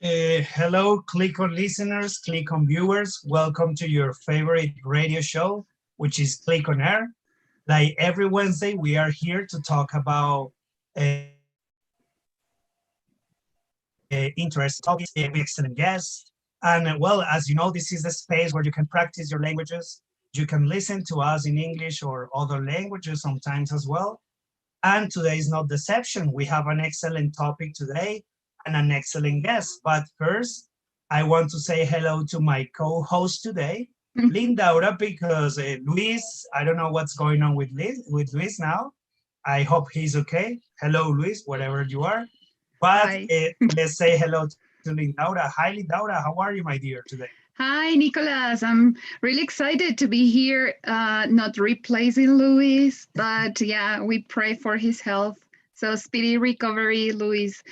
Hello, Clic On listeners, Clic On viewers. Welcome to your favorite radio show, which is Clic On Air. Like every Wednesday, we are here to talk about interesting topics with excellent guests. And well, as you know, this is the space where you can practice your languages. You can listen to us in English or other languages sometimes as well. And today is no deception. We have an excellent topic today and an excellent guest. But first, I want to say hello to my co-host today, Lindaura, because Luis, I don't know what's going on with Luis now. I hope he's okay. Hello, Luis, wherever you are. But let's say hello to Lindaura. Hi, Lindaura. How are you, my dear, today? Hi, Nicolas. I'm really excited to be here, not replacing Luis, but yeah, we pray for his health. So speedy recovery, Luis.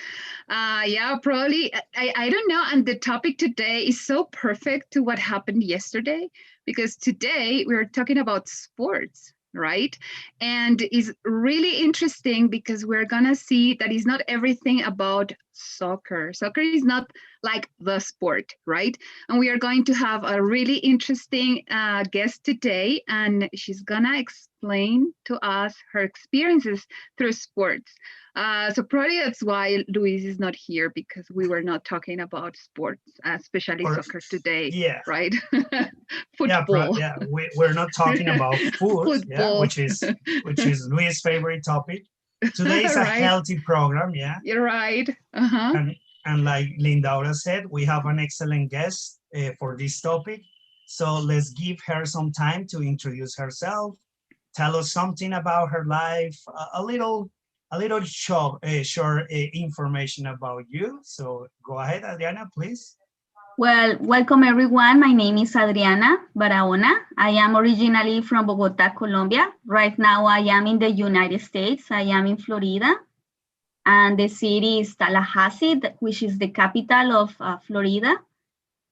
Yeah, probably, I don't know. And the topic today is so perfect to what happened yesterday, because today we're talking about sports, right? And it's really interesting because we're going to see that it's not everything about soccer. Soccer is not like the sport, right? And we are going to have a really interesting guest today, and she's gonna explain to us her experiences through sports. So probably that's why Luis is not here, because we were not talking about sports, especially soccer today, yeah, right? Football. We're not talking about food, yeah, which is Luis' favorite topic. Today is a healthy program, yeah. You're right. And like Lindaura said, we have an excellent guest for this topic. So let's give her some time to introduce herself, tell us something about her life, a little short information about you. So go ahead, Adriana, please. Well, welcome everyone. My name is Adriana Barahona. I am originally from Bogota, Colombia. Right now I am in the United States. I am in Florida. And the city is Tallahassee, which is the capital of Florida.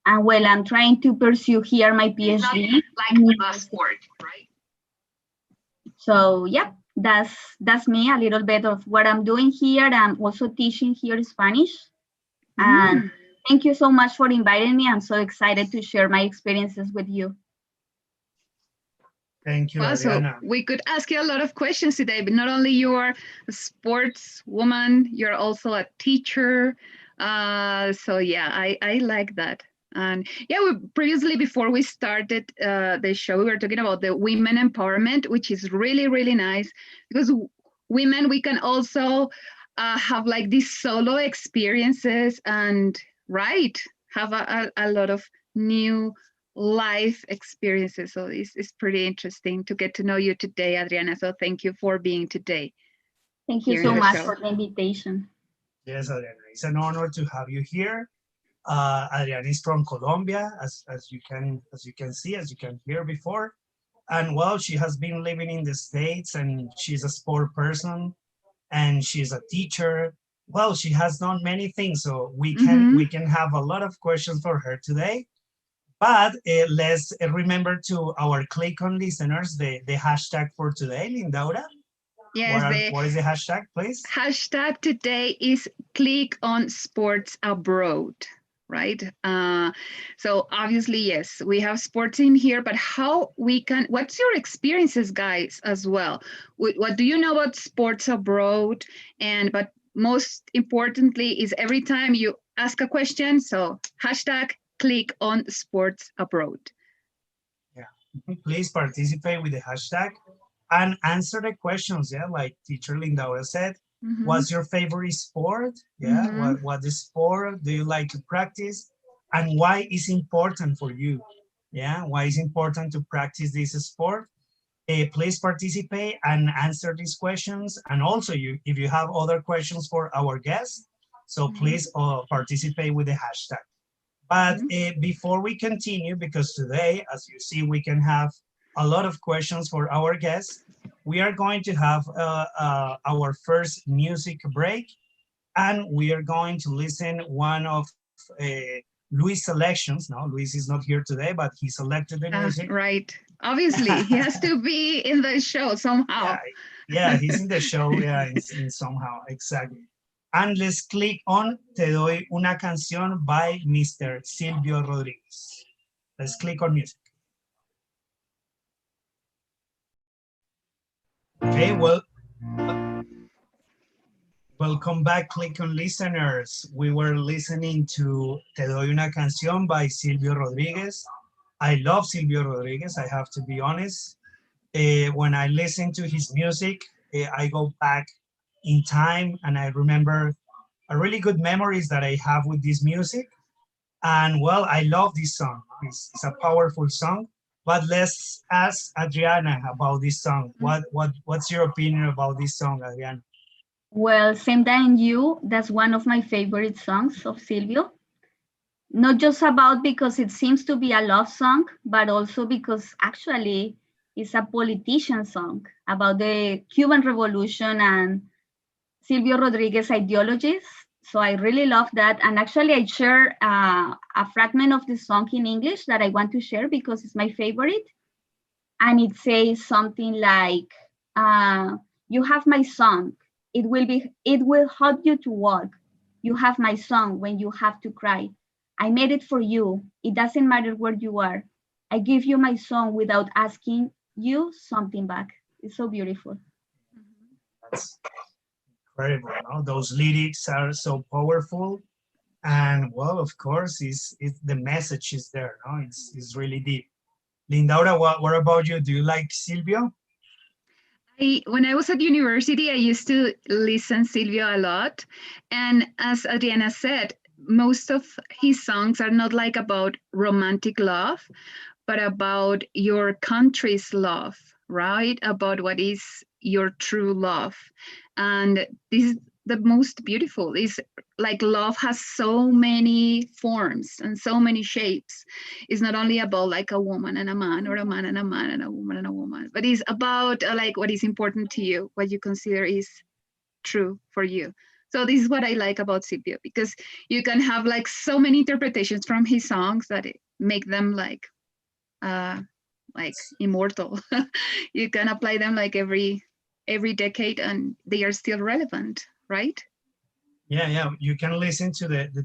And well, I'm trying to pursue here my PhD. Like the sport, right? So, yeah, that's me, a little bit of what I'm doing here. I'm also teaching here Spanish. And thank you so much for inviting me. I'm so excited to share my experiences with you. Thank you, Adriana. So we could ask you a lot of questions today, but not only you're a sports woman, you're also a teacher. So yeah, I like that. And yeah, previously, before we started the show, we were talking about the women empowerment, which is really, really nice, because women, we can also have like these solo experiences and have a lot of new life experiences. So it's pretty interesting to get to know you today, Adriana. So thank you for being today. Thank you so much for the invitation. Yes, Adriana, it's an honor to have you here. Adriana is from Colombia, as you can see, as you can hear before. And well, she has been living in the States, and she's a sport person, and she's a teacher. Well, she has done many things, so we can have a lot of questions for her today. But let's remember to our Clic On listeners the hashtag for today, Lindaura. Yes. What is the hashtag, please? Hashtag today is Clic On Sports Abroad, right? So obviously, yes, we have sports in here, but what's your experiences, guys, as well? What do you know about sports abroad? But most importantly is every time you ask a question, so hashtag Clic On Sports Abroad. Yeah, please participate with the hashtag and answer the questions. Yeah, like teacher Lindaura said, what's your favorite sport? Yeah, what sport do you like to practice, and why is important for you? Yeah, why is important to practice this sport? Please participate and answer these questions. And also, if you have other questions for our guests, so please participate with the hashtag. But before we continue, because today, as you see, we can have a lot of questions for our guests, we are going to have our first music break, and we are going to listen one of Luis' selections. No, Luis is not here today, but he selected the music. Right. Obviously, he has to be in the show somehow. Yeah, he's in the show, yeah, in somehow, exactly. And let's click on Te Doy Una Canción by Mr. Silvio Rodriguez. Let's click on music. Okay, well, welcome back, Click On listeners. We were listening to Te Doy Una Canción by Silvio Rodriguez. I love Silvio Rodriguez, I have to be honest. When I listen to his music, I go back in time and I remember a really good memories that I have with this music. And well, I love this song. It's a powerful song. But let's ask Adriana about this song. What's your opinion about this song, Adriana? Well, same than you, that's one of my favorite songs of Silvio. Not just about because it seems to be a love song, but also because actually it's a politician song about the Cuban Revolution and Silvio Rodriguez ideologies. So I really love that. And actually I share a fragment of the song in English that I want to share because it's my favorite. And it says something like, you have my song. It will help you to walk. You have my song when you have to cry. I made it for you. It doesn't matter where you are. I give you my song without asking you something back. It's so beautiful. That's incredible, no? Those lyrics are so powerful. And well, of course, the message is there, no? It's really deep. Lindaura, what about you? Do you like Silvio? When I was at university, I used to listen Silvio a lot. And as Adriana said, most of his songs are not like about romantic love, but about your country's love, right? About what is your true love. And this is the most beautiful. Is like love has so many forms and so many shapes. It's not only about like a woman and a man, or a man and a man and a woman and a woman, but it's about like what is important to you, what you consider is true for you. So this is what I like about Silvio, because you can have like so many interpretations from his songs that make them like immortal. You can apply them like every decade and they are still relevant, right? Yeah. You can listen to the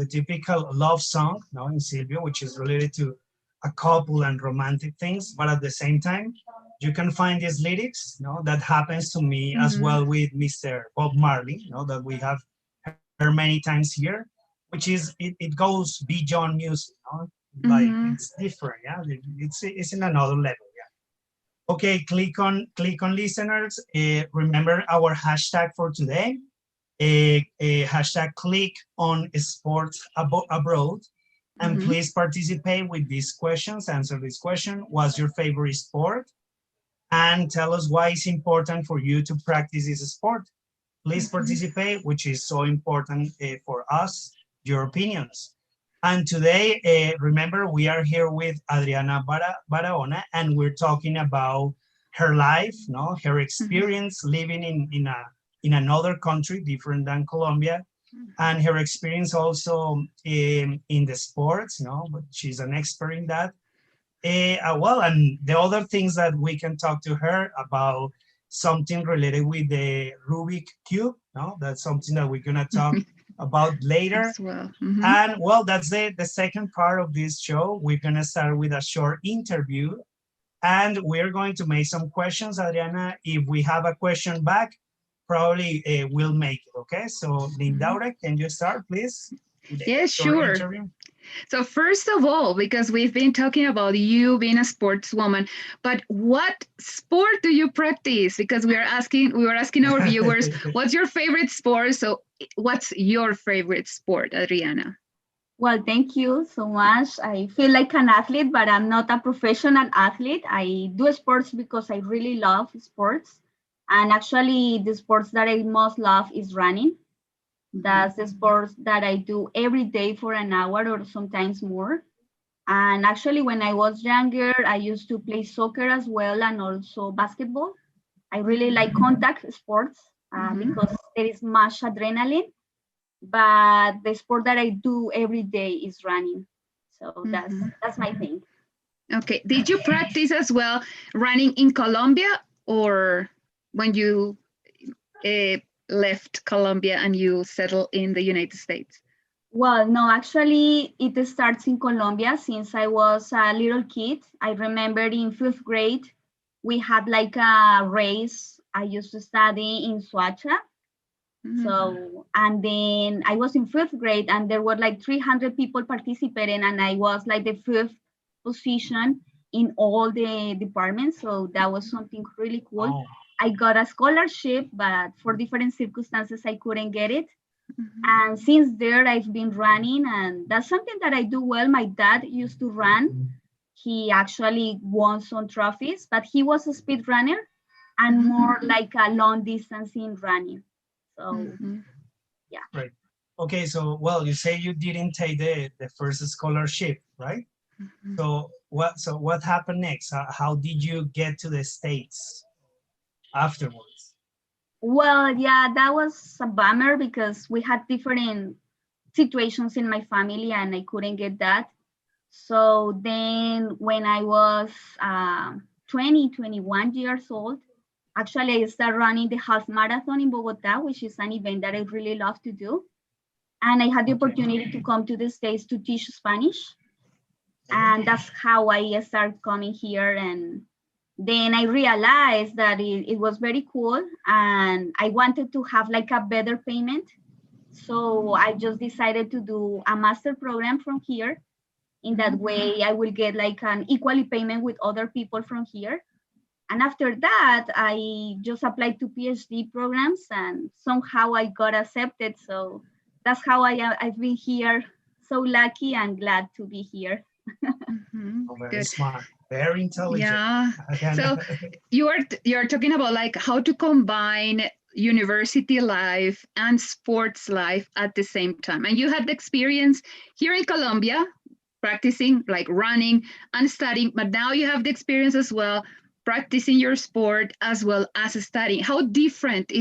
typical love song, no, in Silvio, which is related to a couple and romantic things, but at the same time, you can find these lyrics, no, that happens to me as well with Mr. Bob Marley, no, that we have heard many times here, which is it goes beyond music, no? Like it's different, yeah. It's in another level, yeah. Okay, click on listeners. Remember our hashtag for today. Hashtag click on sports abroad, and please participate with these questions. Answer this question: what's your favorite sport? And tell us why it's important for you to practice this sport. Please participate, which is so important for us, your opinions. And today, remember, we are here with Adriana Barahona, and we're talking about her life, no, her experience living in another country different than Colombia, and her experience also in the sports, no, but she's an expert in that. Well, and the other things that we can talk to her about, something related with the Rubik Cube, no, that's something that we're gonna talk about later. As well. And well, that's the second part of this show. We're gonna start with a short interview, and we're going to make some questions, Adriana. If we have a question back, probably we'll make it, okay? So Lindaura, can you start, please? Yeah, sure. Interview. So first of all, because we've been talking about you being a sportswoman, but what sport do you practice? Because we were asking our viewers, what's your favorite sport? So what's your favorite sport, Adriana? Well, thank you so much. I feel like an athlete, but I'm not a professional athlete. I do sports because I really love sports. And actually, the sports that I most love is running. That's the sports that I do every day for an hour or sometimes more. And actually, when I was younger, I used to play soccer as well and also basketball. I really like contact sports because there is much adrenaline. But the sport that I do every day is running. So that's my thing. Okay. Did you practice as well running in Colombia, or when you left Colombia and you settled in the United States? Well, no, actually, it starts in Colombia since I was a little kid. I remember in 5th grade, we had like a race. I used to study in Soacha. So, and then I was in 5th grade and there were like 300 people participating and I was like the 5th position in all the departments. So that was something really cool. Oh. I got a scholarship, but for different circumstances, I couldn't get it. And since there, I've been running, and that's something that I do well. My dad used to run. He actually won some trophies, but he was a speed runner and more like a long distance in running. So, yeah. Right. Okay, so, well, you say you didn't take the first scholarship, right? So what happened next? How did you get to the States afterwards? Well, yeah, that was a bummer because we had different situations in my family and I couldn't get that. So then when I was 20, 21 years old, actually I started running the half marathon in Bogota, which is an event that I really love to do. And I had the opportunity to come to the States to teach Spanish. And that's how I started coming here. And then I realized that it was very cool and I wanted to have like a better payment. So I just decided to do a master program from here. In that way, I will get like an equally payment with other people from here. And after that, I just applied to PhD programs and somehow I got accepted. So that's how I've been here. So lucky and glad to be here. Oh, very smart, very intelligent. Yeah. So you're talking about like how to combine university life and sports life at the same time. And you had the experience here in Colombia practicing like running and studying, but now you have the experience as well practicing your sport as well as studying. How different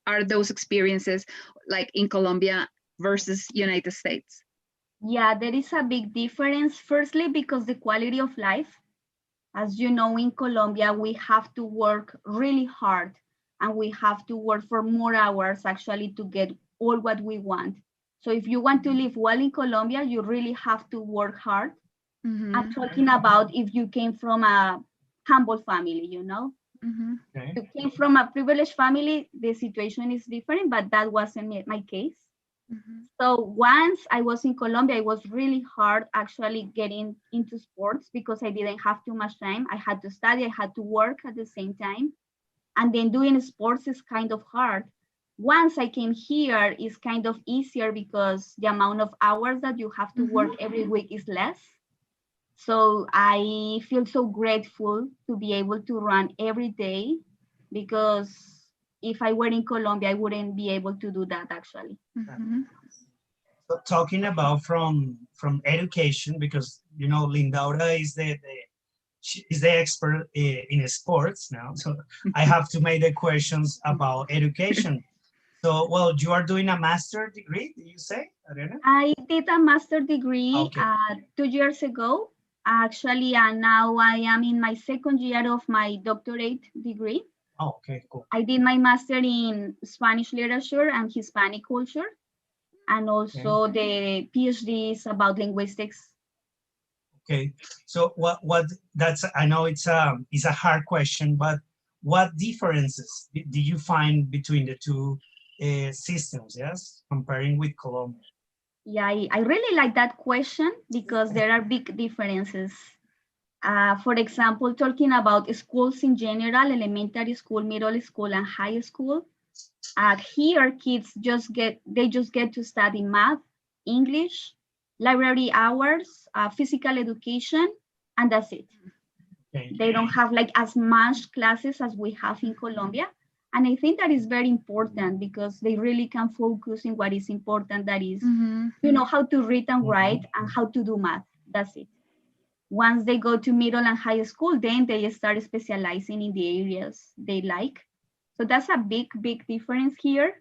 are those experiences like in Colombia versus United States? Yeah, there is a big difference. Firstly, because the quality of life, as you know, in Colombia, we have to work really hard and we have to work for more hours actually to get all what we want. So if you want to live well in Colombia, you really have to work hard. I'm talking about if you came from a humble family, you know. If you came from a privileged family, the situation is different, but that wasn't my case. So once I was in Colombia, it was really hard actually getting into sports because I didn't have too much time. I had to study, I had to work at the same time. And then doing sports is kind of hard. Once I came here, it's kind of easier because the amount of hours that you have to work every week is less. So I feel so grateful to be able to run every day because if I were in Colombia, I wouldn't be able to do that actually. So talking about from education, because you know Lindaura is is the expert in sports now, so I have to make the questions about education. So, well, you are doing a master degree, did you say, Adriana? I did a master degree 2 years ago. Actually, and now I am in my 2nd year of my doctorate degree. Oh, okay, cool. I did my master in Spanish literature and Hispanic culture, and also the PhD is about linguistics. Okay, so what that's, I know it's a hard question, but what differences do you find between the two systems, yes, comparing with Colombia? Yeah, I really like that question because there are big differences. For example, talking about schools in general, elementary school, middle school, and high school. Here, kids just get to study math, English, library hours, physical education, and that's it. Okay. They don't have like as much classes as we have in Colombia. And I think that is very important because they really can focus in what is important. That is, you know, how to read and write and how to do math. That's it. Once they go to middle and high school, then they start specializing in the areas they like. So that's a big, big difference here.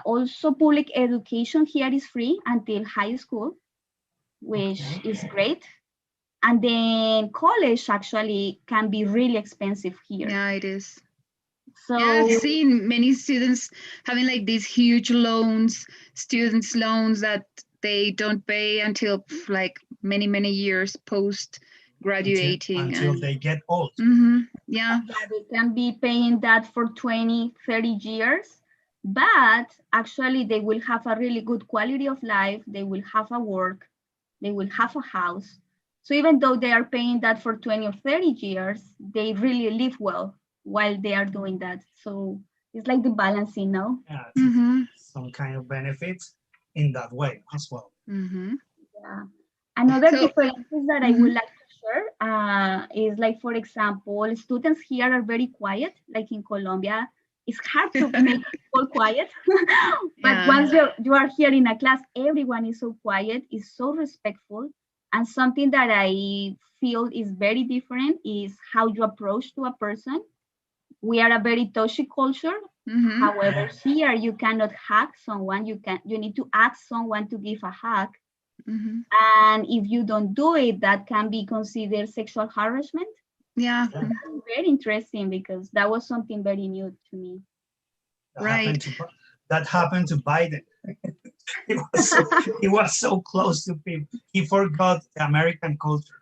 Also, public education here is free until high school, which is great. And then college actually can be really expensive here. Yeah, it is. So Yeah, I've seen many students having like these huge loans, students loans that they don't pay until like many years post graduating. Until And they get old. yeah. yeah, they can be paying that for 20, 30 years, but actually they will have a really good quality of life. They will have a work, they will have a house. So even though they are paying that for 20 or 30 years, they really live well while they are doing that. So it's like the balancing, no? Yeah, Mm-hmm. some kind of benefits in that way as well. Mm-hmm. Yeah. Another So, differences that I would like to share is like, for example, students here are very quiet. Like in Colombia, it's hard to make people quiet. But yeah. once you are here in a class, everyone is so quiet, is so respectful. And something that I feel is very different is how you approach to a person. We are a very touchy culture. Mm-hmm. However, here you cannot hug someone. You need to ask someone to give a hug, Mm-hmm. and if you don't do it, that can be considered sexual harassment. Yeah. So that's very interesting because that was something very new to me. That Right. that happened to Biden. He was so close to people. He forgot the American culture.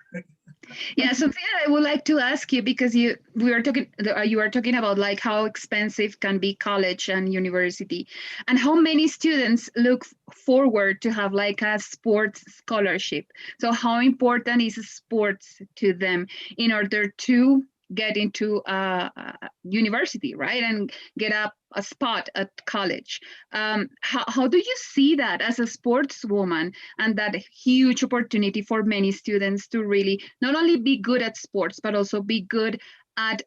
Yeah, something that I would like to ask you, because you are talking about like how expensive can be college and university, and how many students look forward to have like a sports scholarship. So how important is sports to them in order to get into a university, right, and get a spot at college? How do you see that as a sportswoman, and that huge opportunity for many students to really not only be good at sports, but also be good at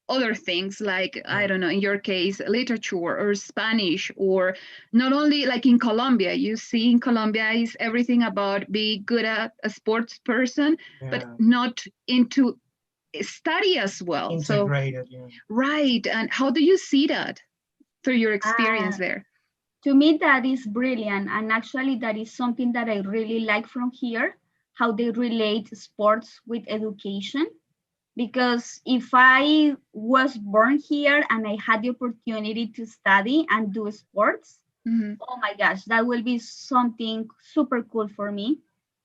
other things, like, I don't know, in your case, literature or Spanish, or not only like in Colombia. You see, in Colombia is everything about being good at a sports person, but not into study as well. Integrated, so right. And how do you see that through your experience Uh, there? to me, that is brilliant. And actually, that is something that I really like from here, how they relate sports with education. Because if I was born here and I had the opportunity to study and do sports, oh my gosh, that will be something super cool for me,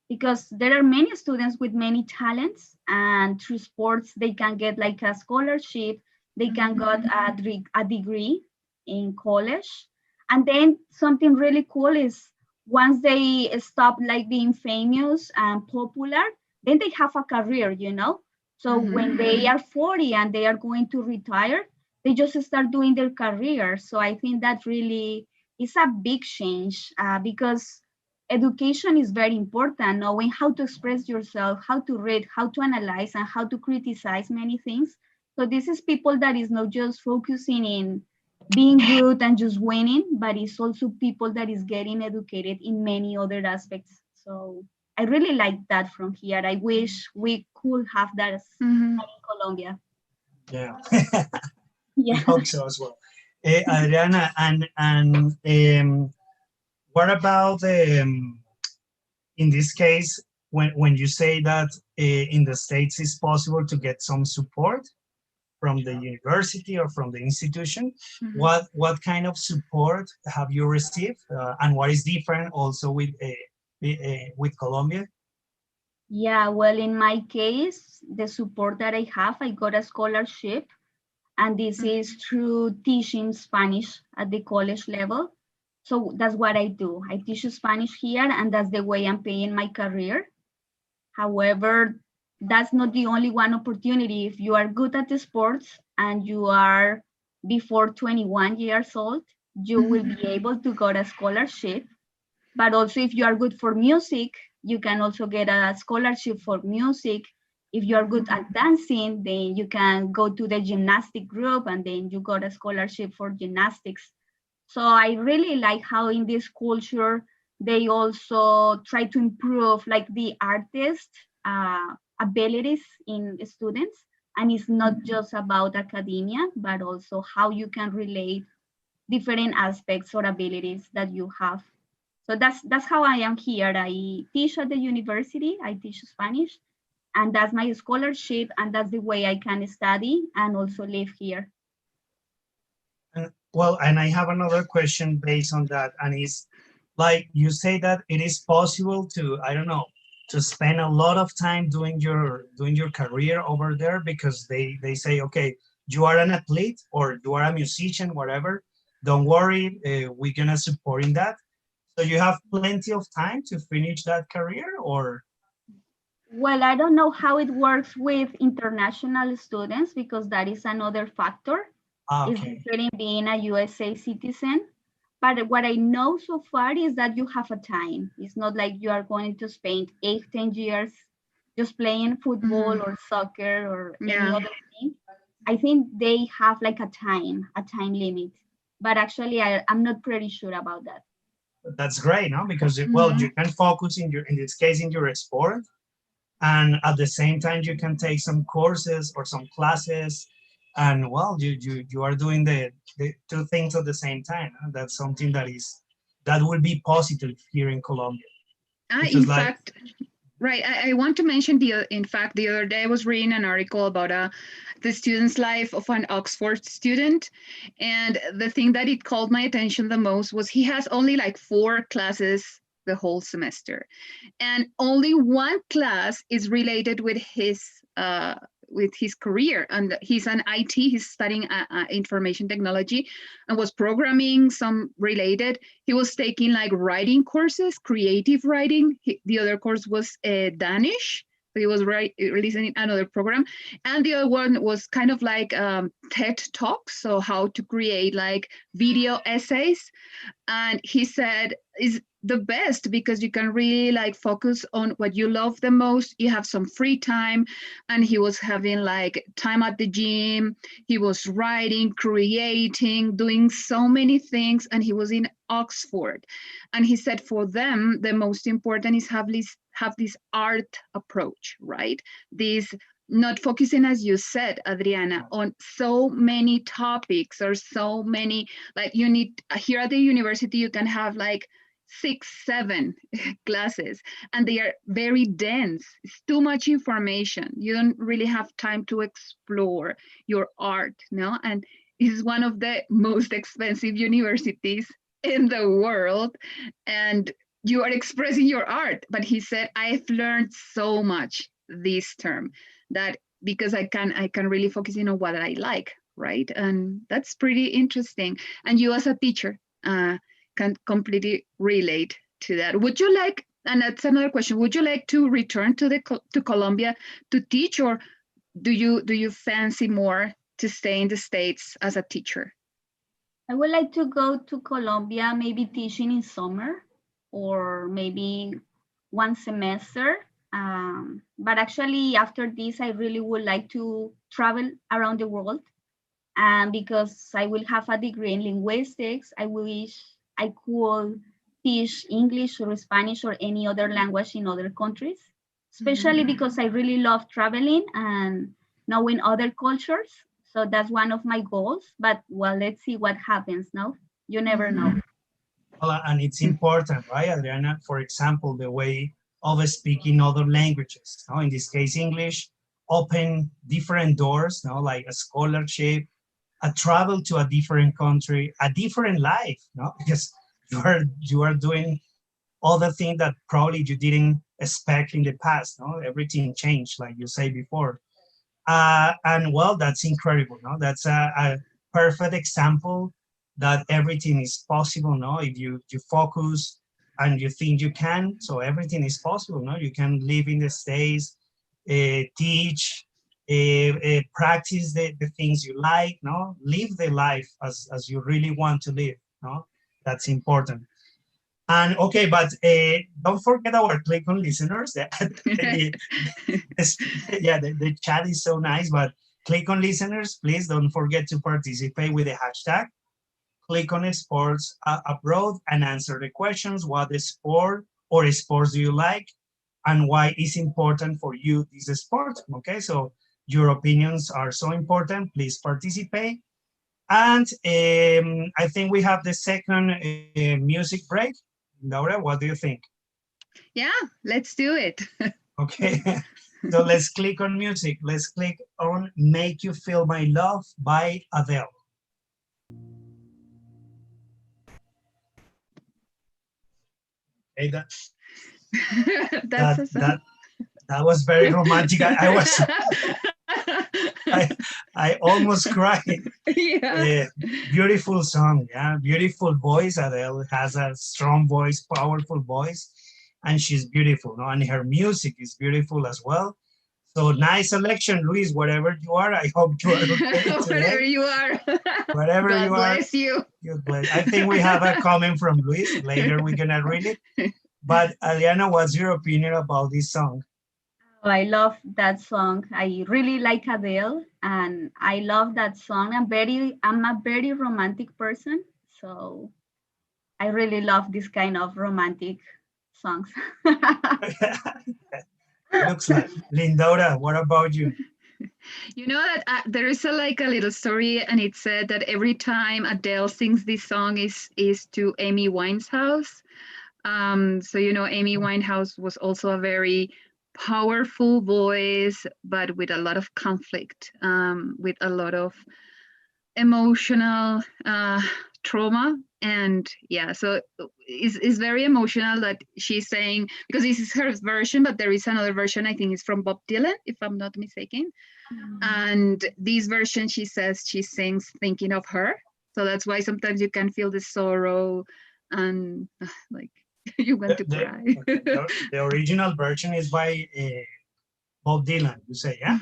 because there are many students with many talents, and through sports they can get like a scholarship, they can get a degree in college. And then something really cool is, once they stop like being famous and popular, then they have a career, you know. So when they are 40 and they are going to retire, they just start doing their career. So I think that really is a big change, because education is very important, knowing how to express yourself, how to read, how to analyze, and how to criticize many things. So this is people that is not just focusing in being good and just winning, but it's also people that is getting educated in many other aspects. So I really like that from here. I wish we could have that in Colombia. Yeah. We Yeah. hope so as well. Adriana, and what about in this case, when you say that in the States it's possible to get some support from the university or from the institution, what kind of support have you received, and what is different also with Colombia? Yeah, well, in my case, the support that I have, I got a scholarship, and this is through teaching Spanish at the college level. So that's what I do. I teach Spanish here, and that's the way I'm paying my career. However, that's not the only one opportunity. If you are good at the sports and you are before 21 years old, you will be able to get a scholarship. But also, if you are good for music, you can also get a scholarship for music. If you are good at dancing, then you can go to the gymnastic group, and then you got a scholarship for gymnastics. So I really like how in this culture, they also try to improve like the artist abilities in students. And it's not just about academia, but also how you can relate different aspects or abilities that you have. So that's how I am here. I teach at the university, I teach Spanish, and that's my scholarship, and that's the way I can study and also live here. Well, and I have another question based on that, and it's like you say that it is possible to, I don't know, to spend a lot of time doing your career over there because they say, okay, you are an athlete or you are a musician, whatever. Don't worry, we're gonna support in that. So you have plenty of time to finish that career, or Well, I don't know how it works with international students because that is another factor. It's okay. different being a USA citizen. But what I know so far is that you have a time. It's not like you are going to spend 8, 10 years just playing football Mhm. or soccer or any Yeah. other thing. I think they have like a time limit. But actually, I'm not pretty sure about that. That's great, no? Because well, you Mhm. can focus in your, in this case, in your sport, and at the same time you can take some courses or some classes, and well, you are doing the two things at the same time. Huh? That's something that is that will be positive here in Colombia In because like fact, right. I want to mention in fact, the other day I was reading an article about the student's life of an Oxford student. And the thing that it called my attention the most was he has only like 4 classes the whole semester. And only one class is related with his career, and he's an IT. He's studying information technology, and was programming some related. He was taking like writing courses, creative writing. The other course was Danish. So he was listening another program, and the other one was kind of like TED talks, so how to create like video essays. And he said is the best because you can really like focus on what you love the most. You have some free time. And he was having like time at the gym. He was writing, creating, doing so many things, and he was in Oxford. And he said for them the most important is have this art approach, right? This not focusing, as you said, Adriana, on so many topics or so many, like you need here at the university you can have like 6 7 classes, and they are very dense. It's too much information. You don't really have time to explore your art, no? And it's one of the most expensive universities in the world, and you are expressing your art. But he said, I've learned so much this term that because I can really focus in on what I like, right? And that's pretty interesting. And you as a teacher can completely relate to that. Would you like, and that's another question, would you like to return to Colombia to teach, or do you fancy more to stay in the States as a teacher? I would like to go to Colombia, maybe teaching in summer or maybe one semester. But actually, after this, I really would like to travel around the world. And because I will have a degree in linguistics, I wish I could teach English or Spanish or any other language in other countries, especially because I really love traveling and knowing other cultures. So that's one of my goals. But well, let's see what happens now. You never know. well, and it's important, right, Adriana? For example, the way of speaking other languages, no? In this case, English, open different doors, no? Like a scholarship, a travel to a different country, a different life, no? Because you are doing other things that probably you didn't expect in the past, no? Everything changed, like you say before. And well, that's incredible, no? That's a perfect example that everything is possible, no? If you focus and you think you can, so everything is possible, no? You can live in the States, teach, practice the things you like, no? Live the life as you really want to live, no? That's important. And okay, but don't forget our Click On listeners. The, yeah, the chat is so nice, but Click On listeners, please don't forget to participate with the hashtag Click On Sports Abroad and answer the questions. What sport or sports do you like, and why is important for you this sport? Okay, so your opinions are so important. Please participate. And I think we have the second music break. Laura, what do you think? Yeah, let's do it. Okay, so let's click on music. Let's click on Make You Feel My Love by Adele. Hey, That's a song. that was very romantic. I, I almost cried. Yeah. Beautiful song, yeah, beautiful voice. Adele has a strong voice, powerful voice, and she's beautiful. No? And her music is beautiful as well. So nice selection, Luis. Wherever you are, I hope you are okay Wherever today. you are. Wherever God you are, bless you. you're blessed. I think we have a comment from Luis. Later, we're gonna read it. But Adriana, what's your opinion about this song? Oh, I love that song. I really like Adele, and I love that song. I'm a very romantic person, so I really love this kind of romantic songs. Looks like Lindora. What about you? You know that there is like a little story, and it said that every time Adele sings this song is to Amy Winehouse. So Amy Winehouse was also a very powerful voice, but with a lot of conflict, with a lot of emotional trauma. And yeah, so it's very emotional that she's saying, because this is her version, but there is another version, I think it's from Bob Dylan, if I'm not mistaken. And this version, she says she sings thinking of her. So that's why sometimes you can feel the sorrow and like you want to cry. The original version is by Bob Dylan, you say, yeah?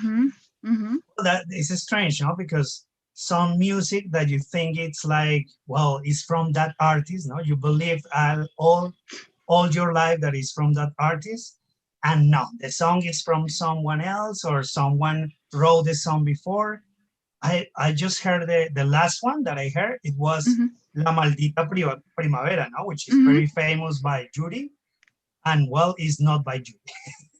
Well, that is strange, no? Because some music that you think it's like, well, it's from that artist, no? You believe all your life that is from that artist, and no, the song is from someone else or someone wrote the song before. I just heard the last one that I heard. It was La Maldita Primavera, no? Which is very famous by Judy, and well, it's not by Judy.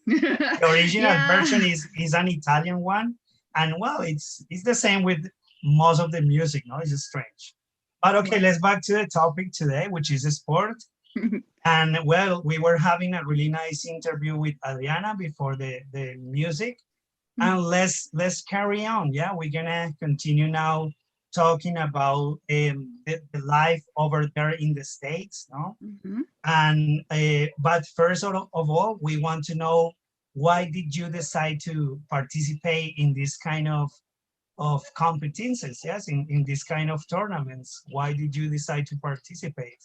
The original version is an Italian one, and well, it's the same with most of the music. No, it's just strange. But okay, let's back to the topic today, which is sport. And well, we were having a really nice interview with Adriana before the music, and let's carry on. Yeah, we're gonna continue now talking about the life over there in the States, no? And but first of all, we want to know, why did you decide to participate in this kind of competences? Yes, in this kind of tournaments. Why did you decide to participate?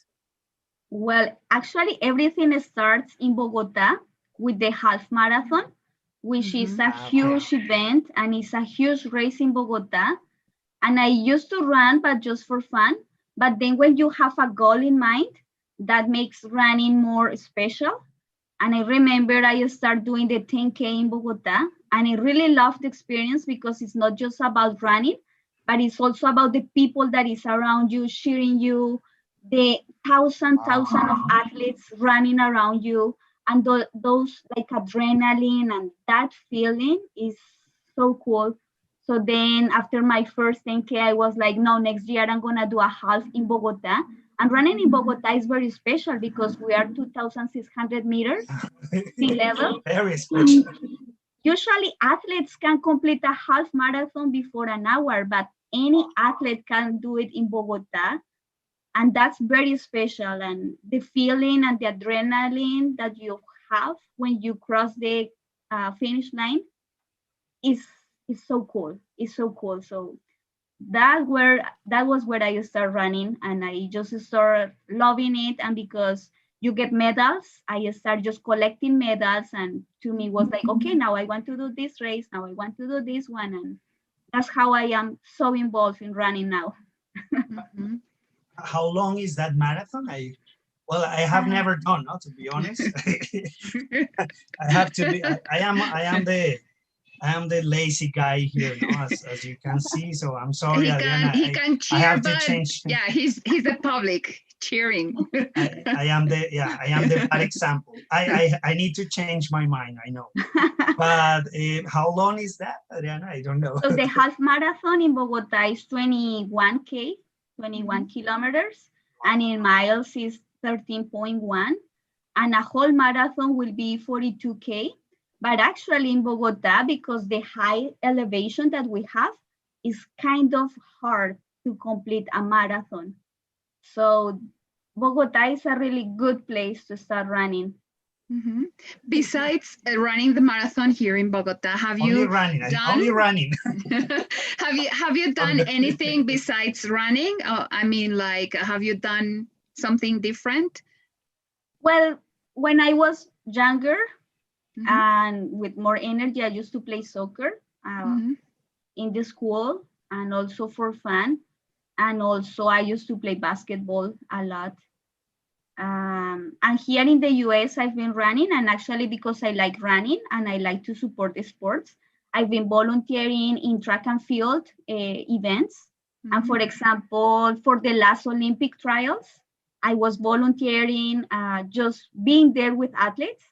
Well, actually, everything starts in Bogota with the half marathon, which is a huge event, and it's a huge race in Bogota. And I used to run, but just for fun. But then when you have a goal in mind, that makes running more special. And I remember I started doing the 10K in Bogota, and I really loved the experience because it's not just about running, but it's also about the people that is around you, cheering you, the thousand of athletes running around you, and those like adrenaline and that feeling is so cool. So then after my first 10K, I was like, no, next year I'm gonna do a half in Bogota. And running in Bogota is very special because we are 2,600 meters sea level. Very special. Usually athletes can complete a half marathon before an hour, but any athlete can do it in Bogota. And that's very special. And the feeling and the adrenaline that you have when you cross the finish line is so cool. It's so cool. So that was where I started running, and I just started loving it. And because you get medals, I started just collecting medals, and to me was like, okay, now I want to do this race, now I want to do this one, and that's how I am so involved in running now. How long is that marathon? I have never done, no, to be honest. I have to be. I am the lazy guy here, no, as you can see. So I'm sorry, Adriana. He can cheer, I have to but change. Yeah, he's the public cheering. I am the bad example. I need to change my mind. I know. But how long is that, Adriana? I don't know. So the half marathon in Bogota is 21K, 21 kilometers, and in miles is 13.1, and a whole marathon will be 42K. But actually in Bogota, because the high elevation that we have, is kind of hard to complete a marathon. So Bogota is a really good place to start running. Besides running the marathon here in Bogota, have Only you running. done? Only running. have you done anything besides running? I mean, like, have you done something different? Well, when I was younger and with more energy, I used to play soccer in the school and also for fun. And also I used to play basketball a lot. And here in the US, I've been running, and actually because I like running and I like to support the sports, I've been volunteering in track and field events. And for example, for the last Olympic trials, I was volunteering, just being there with athletes.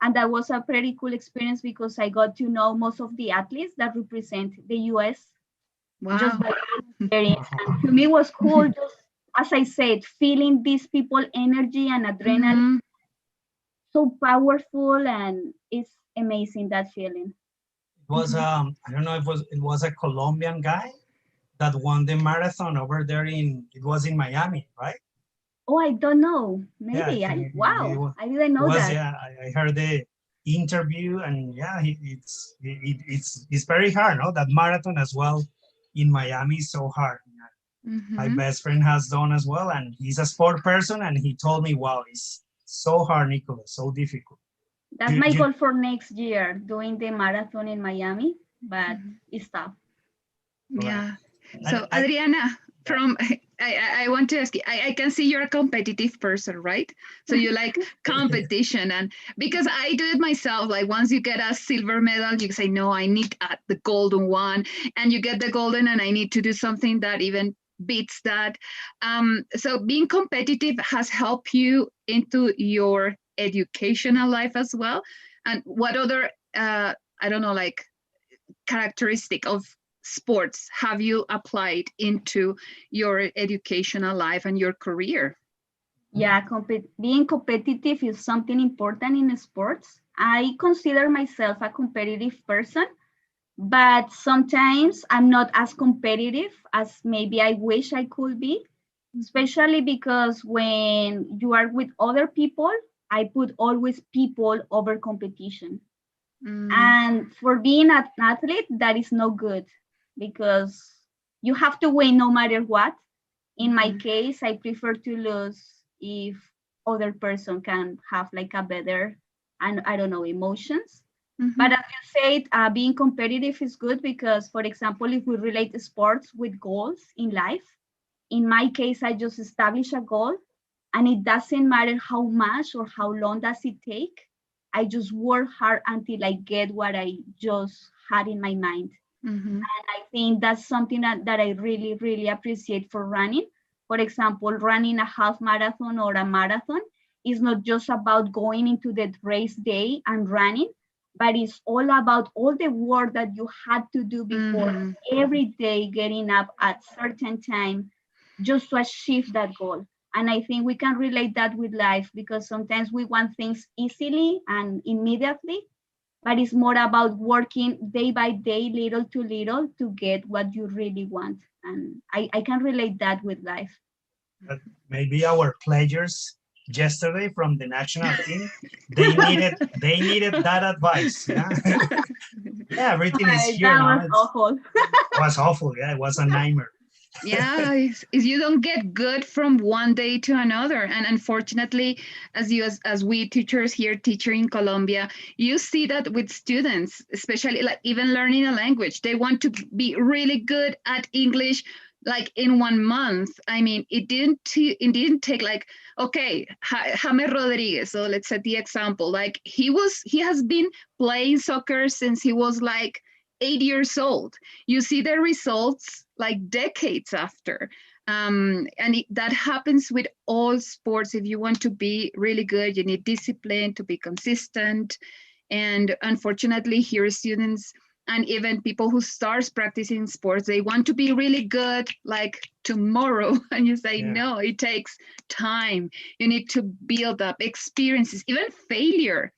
And that was a pretty cool experience because I got to know most of the athletes that represent the US. Wow. Just by volunteering. And to me, it was cool, just as I said, feeling these people energy and adrenaline, so powerful, and it's amazing, that feeling. It was I don't know if it was a Colombian guy that won the marathon over there it was in Miami, right? Oh, I don't know. Maybe. Yeah, I didn't know that. Yeah, I heard the interview, and yeah, it's very hard, no? That marathon as well in Miami is so hard. My best friend has done as well, and he's a sport person, and he told me, wow, it's so hard, Nicholas, so difficult. That's my goal for next year, doing the marathon in Miami, but it's tough. Yeah. So Adriana, I want to ask you, I can see you're a competitive person, right? So you like competition, and because I do it myself, like once you get a silver medal, you say, no, I need the golden one, and you get the golden, and I need to do something that even beats that. So being competitive has helped you into your educational life as well. And what other, I don't know, like characteristic of sports have you applied into your educational life and your career? Yeah, being competitive is something important in sports. I consider myself a competitive person, but sometimes I'm not as competitive as maybe I wish I could be, especially because when you are with other people, I put always people over competition. And for being an athlete, that is no good because you have to win no matter what. In my case, I prefer to lose if other person can have like a better, and I don't know, emotions. But as you said, being competitive is good because, for example, if we relate sports with goals in life, in my case, I just establish a goal, and it doesn't matter how much or how long does it take. I just work hard until I get what I just had in my mind. And I think that's something that I really, really appreciate for running. For example, running a half marathon or a marathon is not just about going into the race day and running, but it's all about all the work that you had to do before, every day getting up at certain time just to achieve that goal. And I think we can relate that with life because sometimes we want things easily and immediately, but it's more about working day by day, little to little, to get what you really want. And I can relate that with life. Maybe our players yesterday from the national team, they needed that advice. Yeah, yeah, everything is here. That was awful. It was awful. Yeah, it was a nightmare. Yeah, is you don't get good from one day to another, and unfortunately, as we teachers here teacher in Colombia, you see that with students, especially like even learning a language, they want to be really good at English like in 1 month. I mean, it didn't take like, okay, James Rodriguez, so let's set the example, like he has been playing soccer since he was like 8 years old. You see the results like decades after. That happens with all sports. If you want to be really good, you need discipline to be consistent. And unfortunately, here students and even people who start practicing sports, they want to be really good like tomorrow. And you say, no, it takes time. You need to build up experiences, even failure.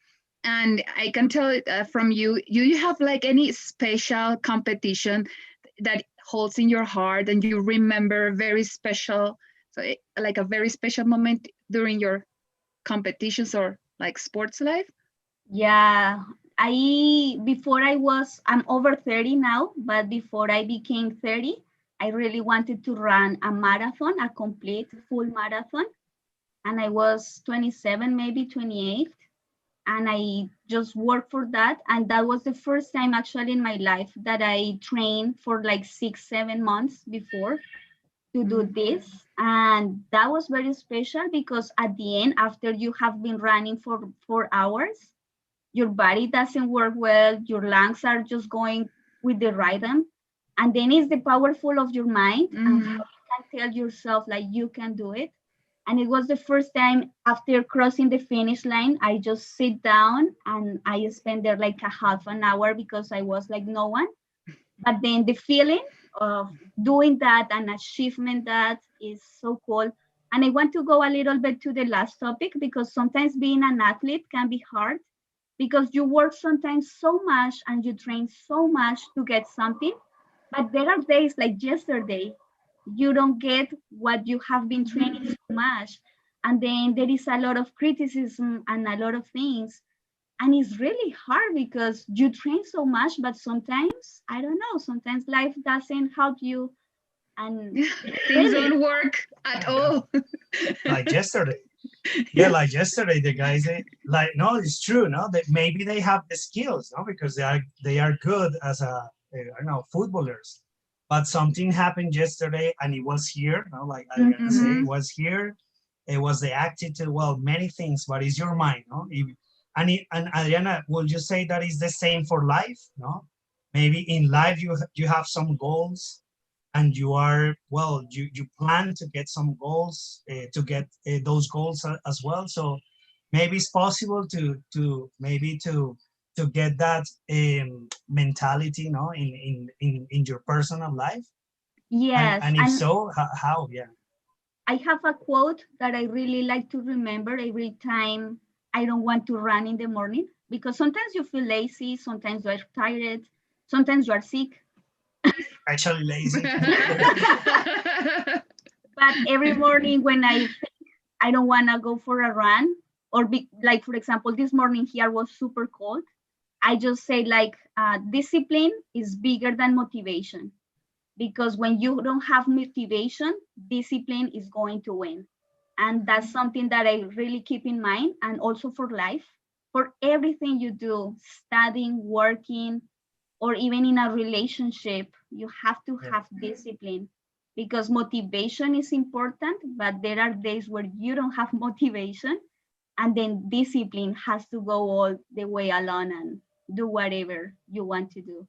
And I can tell from you have like any special competition that holds in your heart and you remember very special So like a very special moment during your competitions or like sports life? Yeah, I'm over 30 now, but before I became 30, I really wanted to run a marathon, a complete full marathon. And I was 27, maybe 28. And I just worked for that. And that was the first time actually in my life that I trained for like 6, 7 months before to do this. And that was very special because at the end, after you have been running for 4 hours, your body doesn't work well, your lungs are just going with the rhythm. And then it's the powerful of your mind and how you can tell yourself like you can do it. And it was the first time after crossing the finish line, I just sit down and I spent there like a half an hour because I was like no one. But then the feeling of doing that and achievement that is so cool. And I want to go a little bit to the last topic because sometimes being an athlete can be hard because you work sometimes so much and you train so much to get something. But there are days like yesterday, you don't get what you have been training so much. And then there is a lot of criticism and a lot of things. And it's really hard because you train so much, but sometimes, I don't know, sometimes life doesn't help you. And things don't work at all. Like yesterday. Yeah, like yesterday, the guys, like, no, it's true, no, that maybe they have the skills, no, because they are good as I don't know, footballers, but something happened yesterday, and it was here, no, like I'm gonna say, it was here, it was the attitude, well, many things, but it's your mind, no, and Adriana, will you say that is the same for life, no? Maybe in life you have some goals, and you are well you plan to get some goals to get those goals as well, so maybe it's possible to maybe to get that mentality, no, in your personal life, yes, and if and so, how yeah. I have a quote that I really like to remember every time I don't want to run in the morning because sometimes you feel lazy, sometimes you are tired, sometimes you are sick. Actually lazy. But every morning when I think I don't want to go for a run, or like, for example, this morning here was super cold, I just say like discipline is bigger than motivation because when you don't have motivation, discipline is going to win. And that's something that I really keep in mind. And also for life, for everything you do, studying, working, or even in a relationship, you have to have discipline because motivation is important, but there are days where you don't have motivation. And then discipline has to go all the way along and do whatever you want to do.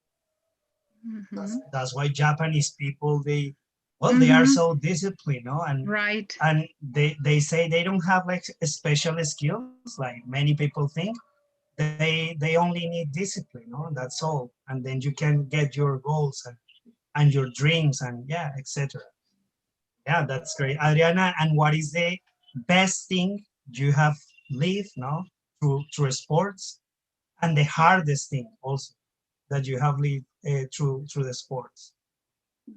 That's why Japanese people, they are so disciplined, no, right, and they say they don't have like special skills like many people think. They only need discipline, no, that's all, and then you can get your goals and your dreams and yeah, etc. Yeah, that's great, Adriana. And what is the best thing you have lived, no, through sports, and the hardest thing also that you have lived through the sports?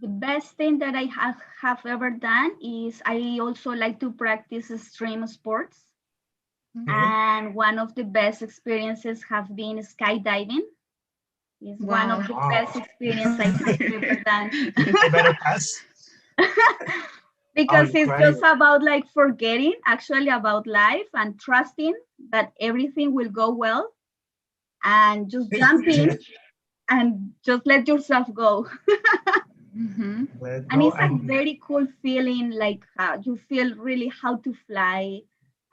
The best thing that I have ever done is I also like to practice extreme sports. Okay. And one of the best experiences have been skydiving. It's one wow. of the best experience I have ever done. I better pass. Oh, Because it's just incredible. about like forgetting actually about life and trusting that everything will go well and just jump Yeah. in and just let yourself go. Let And go it's a and very cool feeling, like you feel really how to fly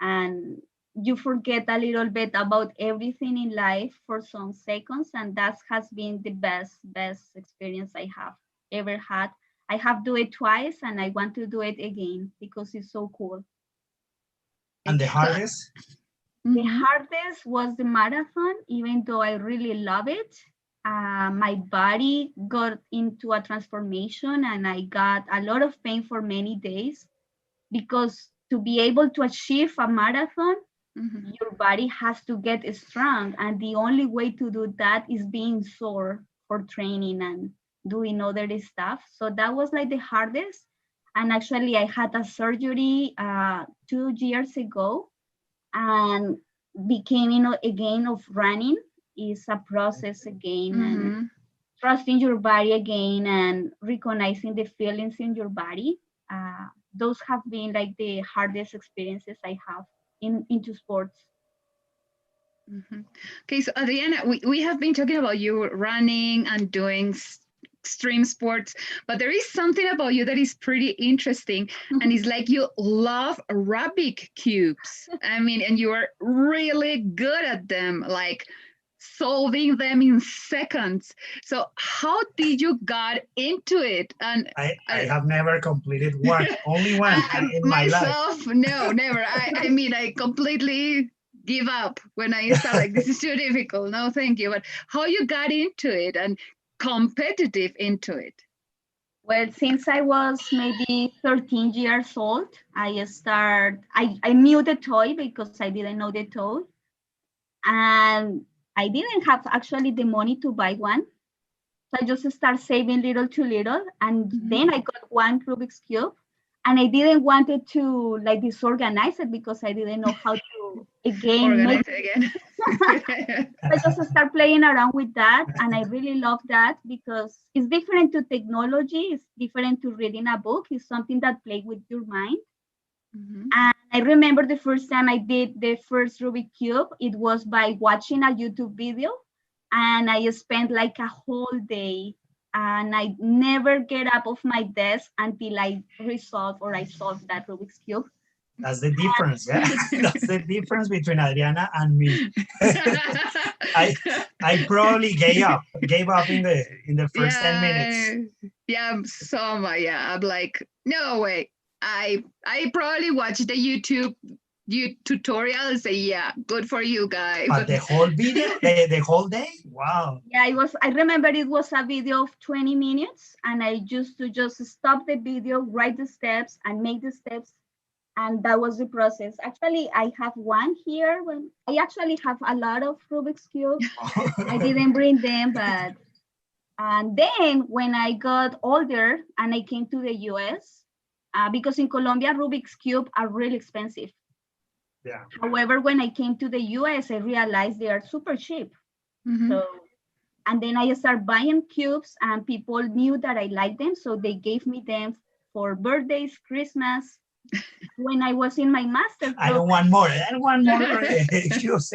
and you forget a little bit about everything in life for some seconds, and that has been the best experience I have ever had. I have do it twice and I want to do it again because it's so cool. the hardest. The hardest was the marathon, even though I really love it. My body got into a transformation and I got a lot of pain for many days because to be able to achieve a marathon, your body has to get strong. And the only way to do that is being sore for training and doing other stuff. So that was like the hardest. And actually, I had a surgery 2 years ago, and became, again of running is a process again, and trusting your body again, and recognizing the feelings in your body. Those have been like the hardest experiences I have into sports. Okay, so Adriana, we have been talking about you running and doing extreme sports, but there is something about you that is pretty interesting, and it's like you love Rubik cubes. I mean, and you are really good at them, like solving them in seconds. So how did you got into it? And I have never completed one, only one in my life. Myself, no, never. I mean, I completely give up when I start like, this is too difficult. No, thank you. But how you got into it and competitive into it? Well, since I was maybe 13 years old, I knew the toy because I didn't know the toy. And I didn't have actually the money to buy one. So I just start saving little to little. And then I got one Rubik's Cube. And I didn't want it to like disorganize it because I didn't know how to Organize it again. I just start playing around with that, and I really love that because it's different to technology. It's different to reading a book. It's something that plays with your mind. And I remember the first time I did the first Rubik Cube, it was by watching a YouTube video, and I spent like a whole day, and I never get up off my desk until I solved that Rubik's Cube. That's the difference, yeah. That's the difference between Adriana and me. I probably gave up in the first 10 minutes. Yeah, I'm like, no way. I probably watched the YouTube tutorial and say, yeah, good for you guys. But the whole video, the whole day? Wow. Yeah, I remember it was a video of 20 minutes, and I used to just stop the video, write the steps, and make the steps. And that was the process. Actually, I have one here. I actually have a lot of Rubik's Cubes. I didn't bring them, and then when I got older and I came to the US, because in Colombia, Rubik's Cube are really expensive. Yeah. However, when I came to the US, I realized they are super cheap. So, and then I started buying cubes, and people knew that I liked them. So they gave me them for birthdays, Christmas. When I was in my master's program, I don't want more. I don't want more cubes.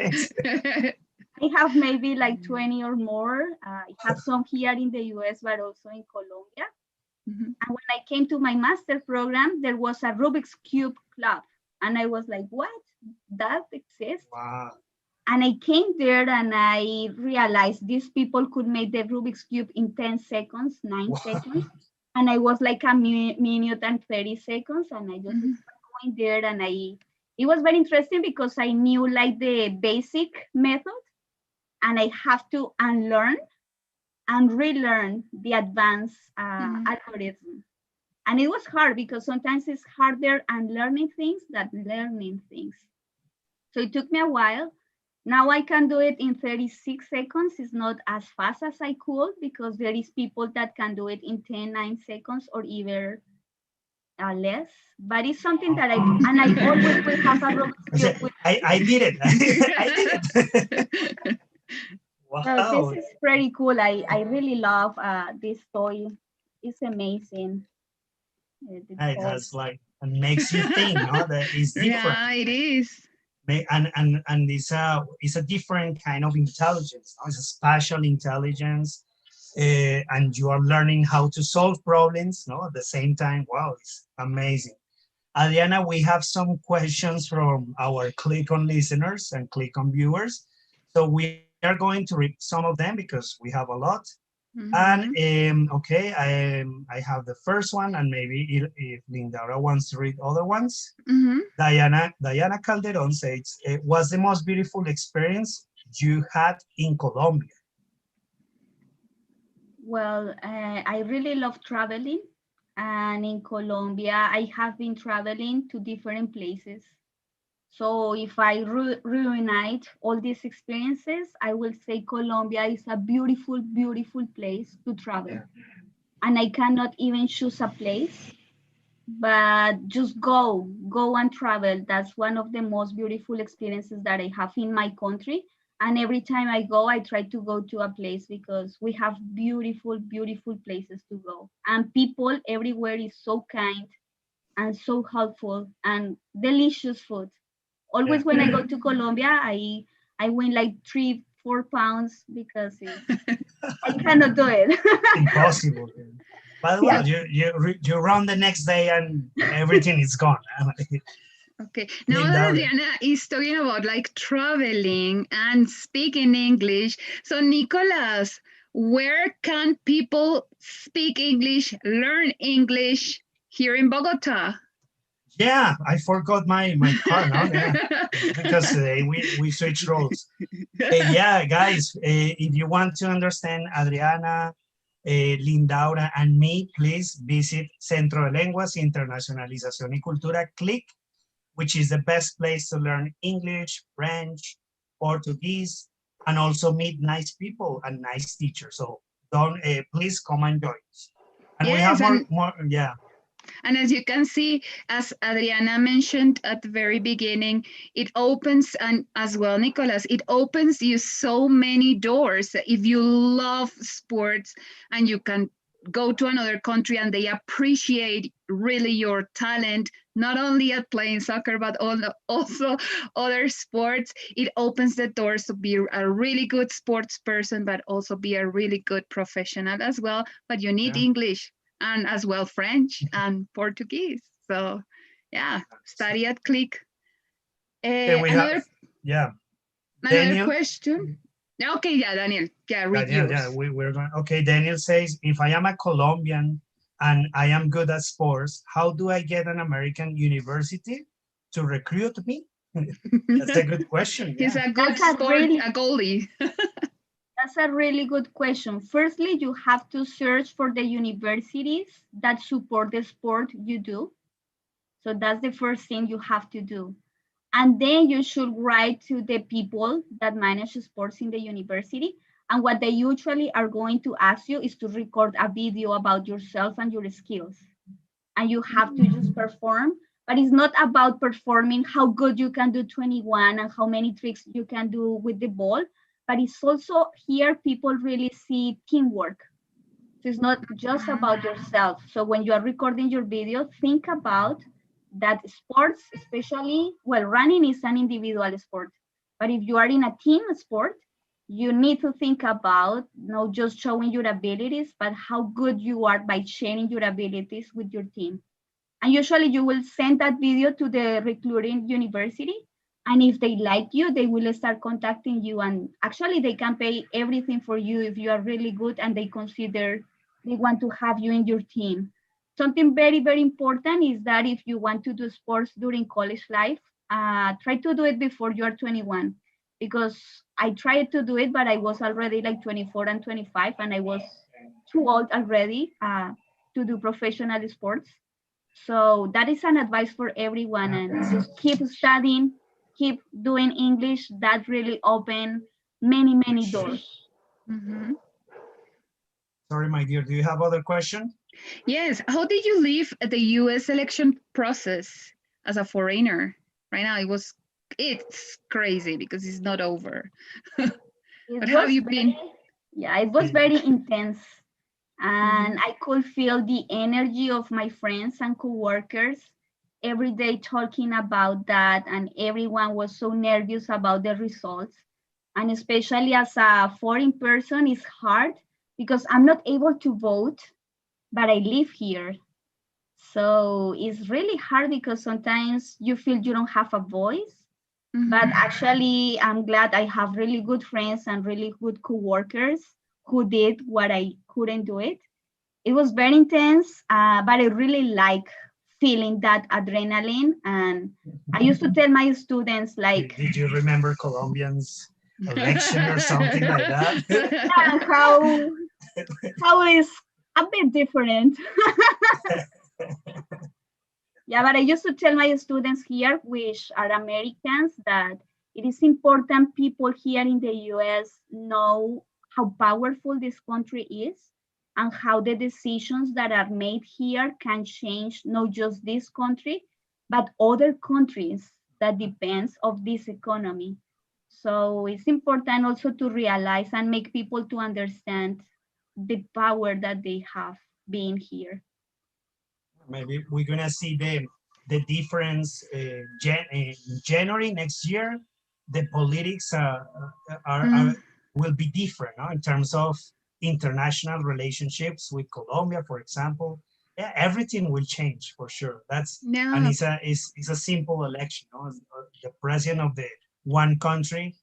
I have maybe like 20 or more. I have some here in the US, but also in Colombia. And when I came to my master program, there was a Rubik's Cube club. And I was like, what? That exists? Wow. And I came there and I realized these people could make the Rubik's Cube in 10 seconds, 9 seconds. And I was like a minute and 30 seconds. And I just started going there, and it was very interesting because I knew like the basic method, and I have to unlearn and relearn the advanced algorithm. And it was hard because sometimes it's harder unlearning things than learning things. So it took me a while. Now I can do it in 36 seconds. It's not as fast as I could because there is people that can do it in 10, 9 seconds or even less. But it's something that I always will have a Rubik's Cube. I did it. I did it. Wow. So this is pretty cool. I really love this toy. It's amazing. It has like, and makes you think, no? That is different. Yeah, it is. And it's a different kind of intelligence. No? It's a spatial intelligence, and you are learning how to solve problems. No, at the same time. Wow, it's amazing. Adriana, we have some questions from our Clic On listeners and Clic On viewers. So we are going to read some of them because we have a lot. And okay, I have the first one, and maybe if Lindara wants to read other ones. Diana Calderon says, what's the most beautiful experience you had in Colombia? Well, I really love traveling. And in Colombia, I have been traveling to different places. So if I reunite all these experiences, I will say Colombia is a beautiful, beautiful place to travel. And I cannot even choose a place but just go and travel. That's one of the most beautiful experiences that I have in my country. And every time I go, I try to go to a place because we have beautiful, beautiful places to go. And people everywhere is so kind and so helpful and delicious food. Yeah. Always when I go to Colombia, I win like 3, 4 pounds because I cannot do it. Impossible. But Yeah. well, you run the next day and everything is gone. Okay, now Linda, that Adriana is talking about like traveling and speaking English, so Nicolas, where can people speak English, learn English here in Bogota? yeah, I forgot my car now. Yeah, because we switch roles. Yeah, guys, if you want to understand Adriana, Lindaura, and me, please visit Centro de Lenguas, Internacionalización y Cultura, Clic, which is the best place to learn English, French, Portuguese, and also meet nice people and nice teachers. So don't please come and join us. And we have Yes, more. Yeah, and as you can see, as Adriana mentioned at the very beginning, it opens, and as well, Nicolas, it opens you so many doors. If you love sports and you can go to another country and they appreciate really your talent, not only at playing soccer, but also other sports, it opens the doors to be a really good sports person, but also be a really good professional as well. But you need yeah. English and as well French and Portuguese. So yeah, study at Clic. Okay, we have, Another yeah, another Daniel. question. Okay, yeah, Daniel. Yeah, read Daniel, yours. yeah, we're going. Okay, Daniel says, if I am a Colombian and I am good at sports, how do I get an American university to recruit me? That's a good question. He's Yeah. a good sport, a goalie. That's a really good question. Firstly, you have to search for the universities that support the sport you do. So that's the first thing you have to do. And then you should write to the people that manage sports in the university. And what they usually are going to ask you is to record a video about yourself and your skills. And you have to just perform. But it's not about performing how good you can do 21 and how many tricks you can do with the ball, but it's also here people really see teamwork. So it's not just about yourself. So when you are recording your video, think about that sports, especially, well, running is an individual sport. But if you are in a team sport, you need to think about not just showing your abilities, but how good you are by sharing your abilities with your team. And usually you will send that video to the recruiting university. And if they like you, they will start contacting you. And actually, they can pay everything for you if you are really good and they consider they want to have you in your team. Something very, very important is that if you want to do sports during college life, try to do it before you are 21. Because I tried to do it, but I was already like 24 and 25, and I was too old already to do professional sports. So that is an advice for everyone, and just keep studying, keep doing English. That really open many, many doors. Mhm. Sorry, my dear. Do you have other question? Yes. How did you leave the US election process as a foreigner? Right now, it's crazy because it's not over. It But how have was you been? yeah, it was very intense. And I could feel the energy of my friends and coworkers every day talking about that, and everyone was so nervous about the results. And especially as a foreign person, it's hard because I'm not able to vote, but I live here. So it's really hard because sometimes you feel you don't have a voice. But actually, I'm glad I have really good friends and really good coworkers who did what I couldn't do it. It was very intense, but I really like feeling that adrenaline. And I used to tell my students, like, Did you remember Colombians election or something like that? yeah, how is a bit different. Yeah, but I used to tell my students here, which are Americans, that it is important people here in the US know how powerful this country is and how the decisions that are made here can change not just this country, but other countries that depends of this economy. So it's important also to realize and make people to understand the power that they have being here. Maybe we're gonna see the difference in January next year. The politics will be different, no? In terms of international relationships with Colombia, for example. Yeah, everything will change for sure. And it's a simple election, no? The president of the one country.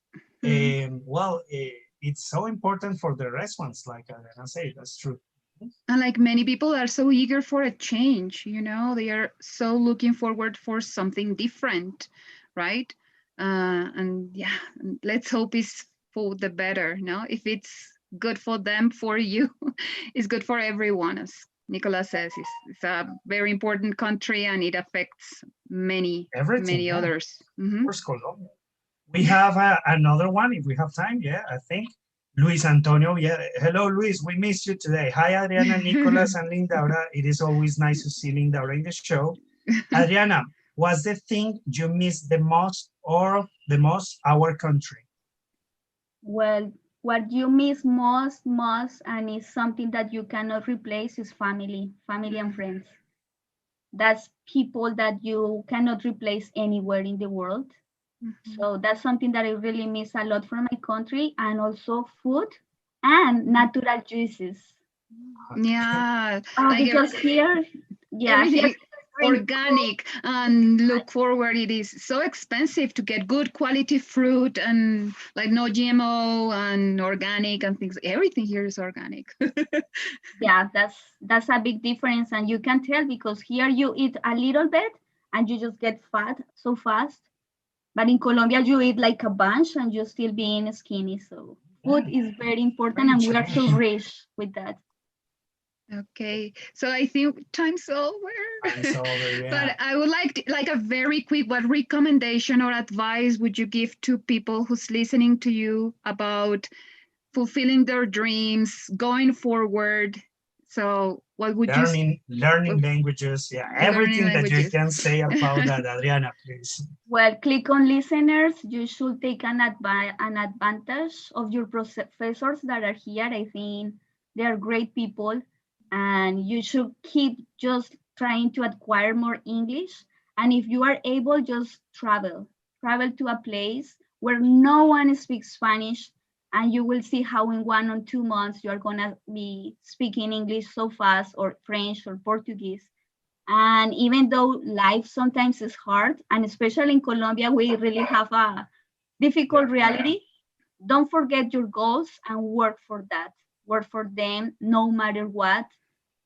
It's so important for the rest ones, like I say, that's true. And like many people are so eager for a change, they are so looking forward for something different, right? And yeah, let's hope it's for the better, no? If it's good for them, for you, it's good for everyone, as Nicolas says. It's a very important country and it affects many others. Of course, Colombia. We have another one, if we have time, I think. Luis Antonio, hello, Luis, we missed you today. Hi, Adriana, Nicolas, and Lindaura. It is always nice to see Lindaura in the show. Adriana, what's the thing you miss the most our country? Well, what you miss most, and is something that you cannot replace is family and friends. That's people that you cannot replace anywhere in the world. So that's something that I really miss a lot from my country, and also food and natural juices. Yeah. Because here, everything organic, and look forward, it is so expensive to get good quality fruit and like no GMO and organic and things. Everything here is organic. Yeah, that's a big difference, and you can tell because here you eat a little bit and you just get fat so fast. But in Colombia, you eat like a bunch and you're still being skinny. So food is very important, and we are so rich with that. Okay, so I think time's over. But I would like a very quick, what recommendation or advice would you give to people who's listening to you about fulfilling their dreams, going forward? So what would learning languages, everything that you can say about that, Adriana, please. Well, Clic On listeners, you should take an advantage of your professors that are here. I think they are great people, and you should keep just trying to acquire more English. And if you are able, just travel to a place where no one speaks Spanish, and you will see how in 1 or 2 months you are going to be speaking English so fast, or French or Portuguese. And even though life sometimes is hard, and especially in Colombia, we really have a difficult reality, don't forget your goals and work for that. Work for them no matter what.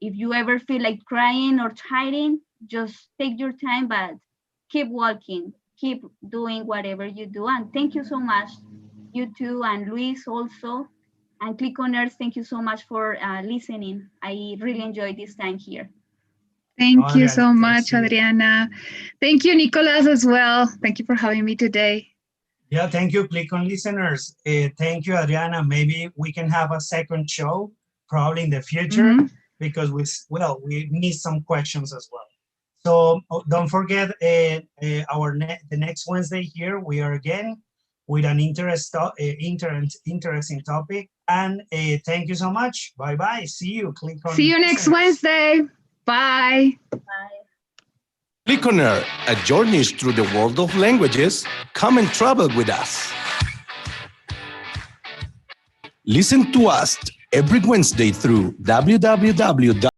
If you ever feel like crying or hiding, just take your time, but keep walking, keep doing whatever you do. And thank you so much, you too, and Luis also, and Clic On Air. Thank you so much for listening. I really enjoyed this time here. Thank you so much, Adriana. Thank you, Nicolas, as well. Thank you for having me today. Yeah, thank you, Clic On listeners. Thank you, Adriana. Maybe we can have a second show, probably in the future, because we need some questions as well. So don't forget, the next Wednesday here, we are again with an interesting topic. And thank you so much. Bye-bye. See you. Clic On. See you next Wednesday. Bye. Clic On Air, a journey through the world of languages. Come and travel with us. Listen to us every Wednesday through www